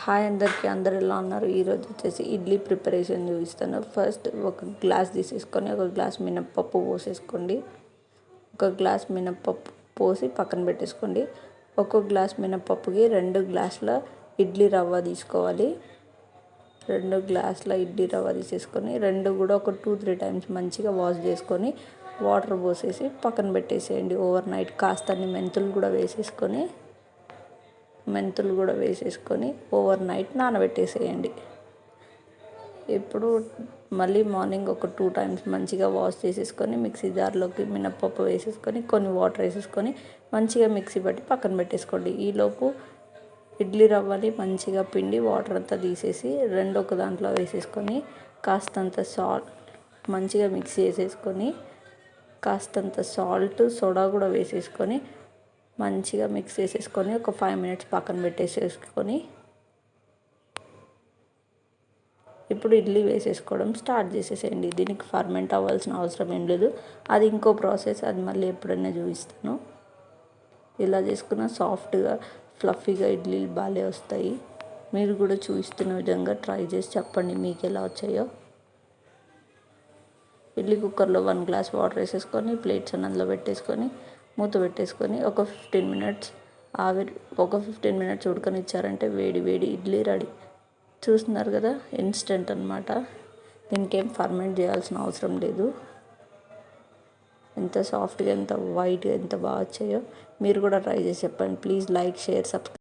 Hi అందరికీ, అందరు ఎలా ఉన్నారు? ఈరోజు వచ్చేసి ఇడ్లీ ప్రిపరేషన్ చూపిస్తాను. ఫస్ట్ ఒక గ్లాస్ తీసేసుకొని ఒక గ్లాస్ మినప్పప్పు పోసేసుకోండి. ఒక గ్లాస్ మినప్పప్పు పోసి పక్కన పెట్టేసుకోండి. ఒక గ్లాస్ మినప్పప్పుకి 2 గ్లాసుల ఇడ్లీ రవ్వ తీసుకోవాలి. 2 గ్లాసుల ఇడ్లీ రవ్వ తీసేసుకొని 2 కూడా ఒక 2-3 టైమ్స్ మంచిగా వాష్ చేసుకొని వాటర్ పోసేసి పక్కన పెట్టేసేయండి. ఓవర్ నైట్ కాస్తన్ని మెంతులు కూడా వేసేసుకొని ఓవర్ నైట్ నానబెట్టేసేయండి. ఇప్పుడు మళ్ళీ మార్నింగ్ ఒక 2 టైమ్స్ మంచిగా వాష్ చేసేసుకొని మిక్సీ జార్లోకి మినప్పప్పు వేసేసుకొని కొన్ని వాటర్ వేసేసుకొని మంచిగా మిక్సీ పట్టి పక్కన పెట్టేసుకోండి. ఈలోపు ఇడ్లీ రవ్వని మంచిగా పిండి వాటర్ అంతా తీసేసి 2 ఒక దాంట్లో వేసేసుకొని కాస్తంత సాల్ట్ మంచిగా మిక్స్ చేసేసుకొని కాస్తంత సాల్ట్ సోడా కూడా వేసేసుకొని మంచిగా మిక్స్ చేసేసుకొని ఒక 5 మినిట్స్ పక్కన పెట్టేసేసుకొని ఇప్పుడు ఇడ్లీ వేసేసుకోవడం స్టార్ట్ చేసేసేయండి. దీనికి ఫర్మెంట్ అవ్వాల్సిన అవసరం ఏం లేదు, అది ఇంకో ప్రాసెస్, అది మళ్ళీ ఎప్పుడైనా చూపిస్తాను. ఇలా చేసుకున్న సాఫ్ట్గా ఫ్లఫీగా ఇడ్లీలు బాగా వస్తాయి. మీరు కూడా చూపిస్తున్న విధంగా ట్రై చేసి చెప్పండి మీకు ఎలా వచ్చాయో. ఇడ్లీ కుక్కర్లో 1 గ్లాస్ వాటర్ వేసేసుకొని ప్లేట్స్ అందులో పెట్టేసుకొని మూత పెట్టేసుకొని ఒక 15 మినిట్స్ ఉడకనిచ్చారంటే వేడి వేడి ఇడ్లీ రెడీ. చూస్తున్నారు కదా, ఇన్స్టెంట్ అనమాట. దీనికేం ఫర్మెంట్ చేయాల్సిన అవసరం లేదు. ఎంత సాఫ్ట్గా, ఎంత వైట్గా, ఎంత బాగా వచ్చాయో మీరు కూడా ట్రై చేసి చెప్పండి. Please like, share, subscribe.